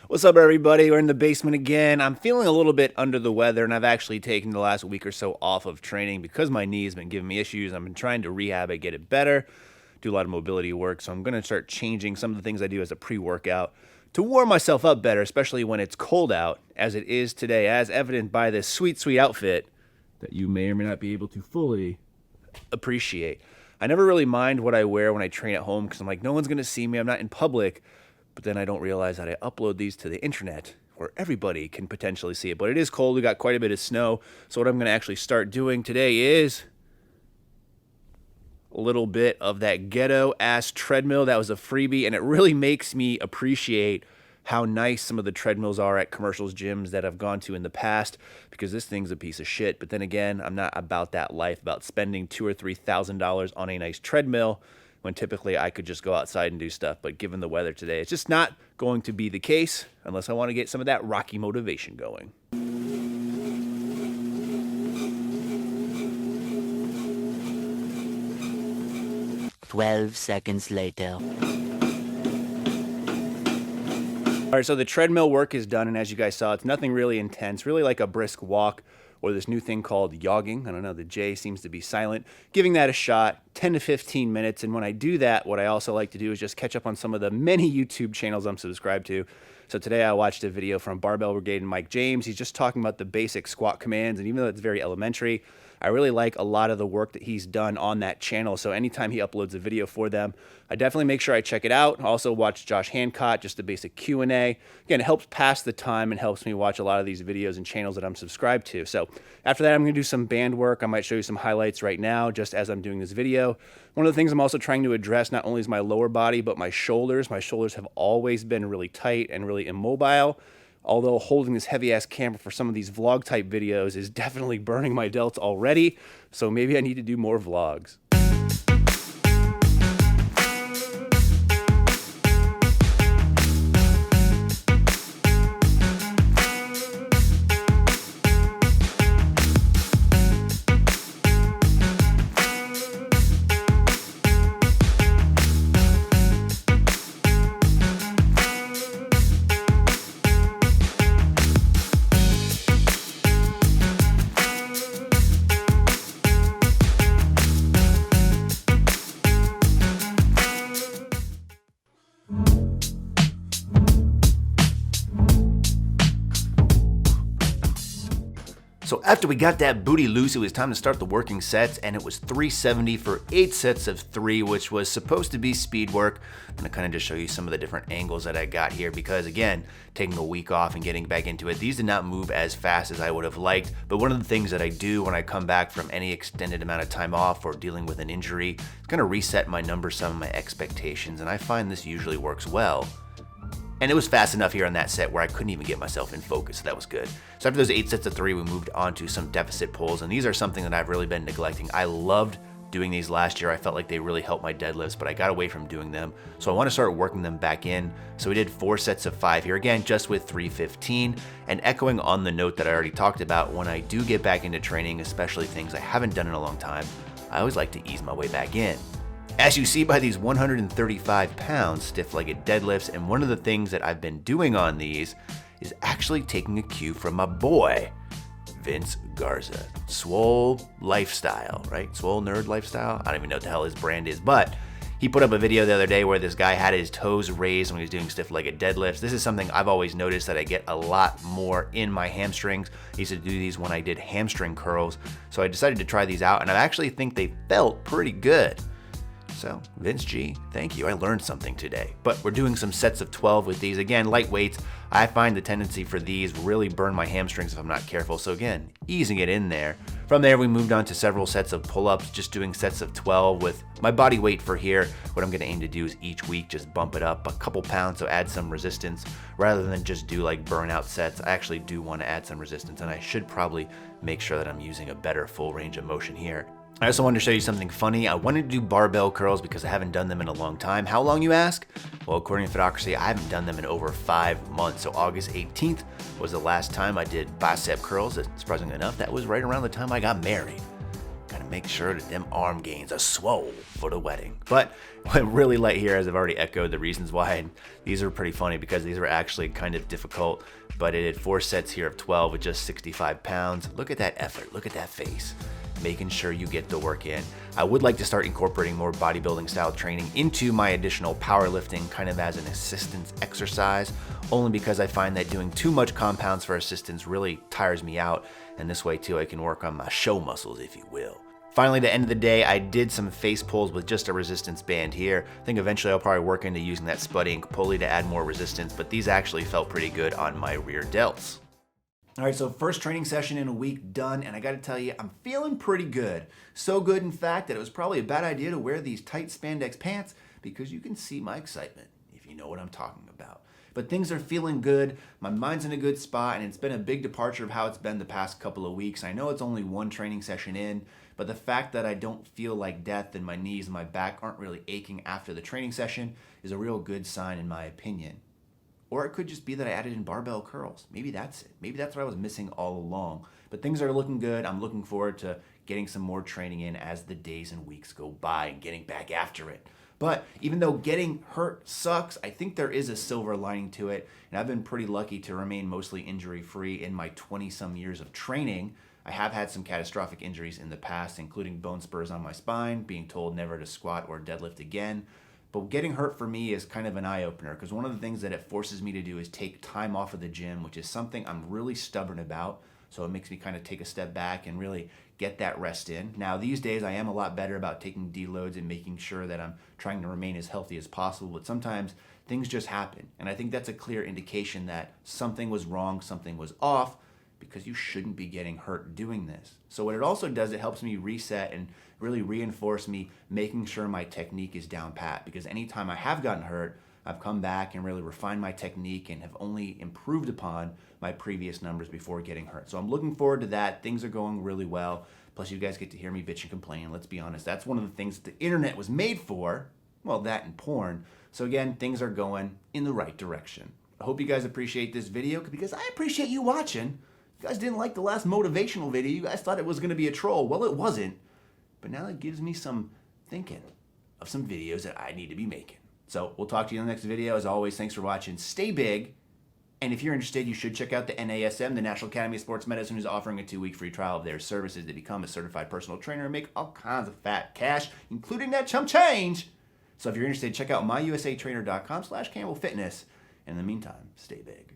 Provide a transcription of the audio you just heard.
What's up, everybody? We're in the basement again. I'm feeling a little bit under the weather, and I've actually taken the last week or so off of training because my knee has been giving me issues. I've been trying to rehab it, get it better, do a lot of mobility work, so I'm going to start changing some of the things I do as a pre-workout to warm myself up better, especially when it's cold out, as it is today, as evident by this sweet, sweet outfit that you may or may not be able to fully appreciate. I never really mind what I wear when I train at home because I'm like, no one's going to see me. I'm not in public. But then I don't realize that I upload these to the internet where everybody can potentially see it. But it is cold. We got quite a bit of snow. So what I'm going to actually start doing today is a little bit of that ghetto-ass treadmill. That was a freebie, and it really makes me appreciate how nice some of the treadmills are at commercials gyms that I've gone to in the past, because this thing's a piece of shit. But then again, I'm not about that life, about spending $2,000 or $3,000 on a nice treadmill when typically I could just go outside and do stuff. But given the weather today, it's just not going to be the case unless I want to get some of that Rocky motivation going. 12 seconds later. All right, so the treadmill work is done, and as you guys saw, it's nothing really intense, really like a brisk walk, or this new thing called jogging. I don't know, the J seems to be silent. Giving that a shot, 10 to 15 minutes. And when I do that, what I also like to do is just catch up on some of the many YouTube channels I'm subscribed to. So today I watched a video from Barbell Brigade and Mike James. He's just talking about the basic squat commands, and even though it's very elementary, I really like a lot of the work that he's done on that channel. So anytime he uploads a video for them, I definitely make sure I check it out. I also watch Josh Hancock, just the basic Q&A. Again, it helps pass the time and helps me watch a lot of these videos and channels that I'm subscribed to. So after that, I'm going to do some band work. I might show you some highlights right now just as I'm doing this video. One of the things I'm also trying to address not only is my lower body, but my shoulders. My shoulders have always been really tight and really immobile. Although holding this heavy-ass camera for some of these vlog-type videos is definitely burning my delts already, so maybe I need to do more vlogs. So after we got that booty loose, it was time to start the working sets, and it was 370 for 8 sets of 3, which was supposed to be speed work. I'm gonna kind of just show you some of the different angles that I got here because, again, taking a week off and getting back into it, these did not move as fast as I would have liked. But one of the things that I do when I come back from any extended amount of time off or dealing with an injury, it's gonna reset my numbers, some of my expectations, and I find this usually works well. And it was fast enough here on that set where I couldn't even get myself in focus, so that was good. So after those 8 sets of 3, we moved on to some deficit pulls, and these are something that I've really been neglecting. I loved doing these last year. I felt like they really helped my deadlifts, but I got away from doing them. So I want to start working them back in. So we did 4 sets of 5 here, again, just with 315. And echoing on the note that I already talked about, when I do get back into training, especially things I haven't done in a long time, I always like to ease my way back in. As you see by these 135 pounds stiff-legged deadlifts, and one of the things that I've been doing on these is actually taking a cue from my boy, Vince Garza. Swole Lifestyle, right? Swole Nerd Lifestyle? I don't even know what the hell his brand is, but he put up a video the other day where this guy had his toes raised when he was doing stiff-legged deadlifts. This is something I've always noticed that I get a lot more in my hamstrings. I used to do these when I did hamstring curls, so I decided to try these out, and I actually think they felt pretty good. So, Vince G, thank you. I learned something today. But we're doing some sets of 12 with these. Again, light weights. I find the tendency for these really burn my hamstrings if I'm not careful. So again, easing it in there. From there, we moved on to several sets of pull-ups, just doing sets of 12 with my body weight for here. What I'm gonna aim to do is each week just bump it up a couple pounds, so add some resistance. Rather than just do like burnout sets, I actually do wanna add some resistance, and I should probably make sure that I'm using a better full range of motion here. I also wanted to show you something funny. I wanted to do barbell curls because I haven't done them in a long time. How long, you ask? Well, according to Fitocracy, I haven't done them in over 5 months. So August 18th was the last time I did bicep curls. Surprisingly enough, that was right around the time I got married. Gotta make sure that them arm gains are swole for the wedding. But went really light here, as I've already echoed the reasons why. And these are pretty funny because these were actually kind of difficult, but it did 4 sets here of 12 with just 65 pounds. Look at that effort, look at that face. Making sure you get the work in. I would like to start incorporating more bodybuilding style training into my additional powerlifting kind of as an assistance exercise, only because I find that doing too much compounds for assistance really tires me out, and this way too I can work on my show muscles, if you will. Finally, at the end of the day, I did some face pulls with just a resistance band here. I think eventually I'll probably work into using that Spud Ink pulley to add more resistance, but these actually felt pretty good on my rear delts. All right, so first training session in a week done, and I gotta tell you, I'm feeling pretty good. So good, in fact, that it was probably a bad idea to wear these tight spandex pants because you can see my excitement, if you know what I'm talking about. But things are feeling good, my mind's in a good spot, and it's been a big departure of how it's been the past couple of weeks. I know it's only one training session in, but the fact that I don't feel like death and my knees and my back aren't really aching after the training session is a real good sign in my opinion. Or it could just be that I added in barbell curls. Maybe that's it. Maybe that's what I was missing all along. But things are looking good. I'm looking forward to getting some more training in as the days and weeks go by and getting back after it. But even though getting hurt sucks, I think there is a silver lining to it. And I've been pretty lucky to remain mostly injury-free in my 20-some years of training. I have had some catastrophic injuries in the past, including bone spurs on my spine, being told never to squat or deadlift again. But getting hurt for me is kind of an eye-opener because one of the things that it forces me to do is take time off of the gym, which is something I'm really stubborn about. So it makes me kind of take a step back and really get that rest in. Now, these days, I am a lot better about taking deloads and making sure that I'm trying to remain as healthy as possible. But sometimes things just happen. And I think that's a clear indication that something was wrong, something was off, because you shouldn't be getting hurt doing this. So what it also does, it helps me reset and really reinforce me making sure my technique is down pat, because anytime I have gotten hurt, I've come back and really refined my technique and have only improved upon my previous numbers before getting hurt. So I'm looking forward to that. Things are going really well. Plus you guys get to hear me bitch and complain. Let's be honest, that's one of the things that the internet was made for. Well, that and porn. So again, things are going in the right direction. I hope you guys appreciate this video because I appreciate you watching. You guys didn't like the last motivational video. You guys thought it was going to be a troll. Well, it wasn't. But now it gives me some thinking of some videos that I need to be making. So we'll talk to you in the next video. As always, thanks for watching. Stay big. And if you're interested, you should check out the NASM, the National Academy of Sports Medicine, who's offering a 2-week free trial of their services to become a certified personal trainer and make all kinds of fat cash, including that chump change. So if you're interested, check out myusatrainer.com/CampbellFitness. And in the meantime, stay big.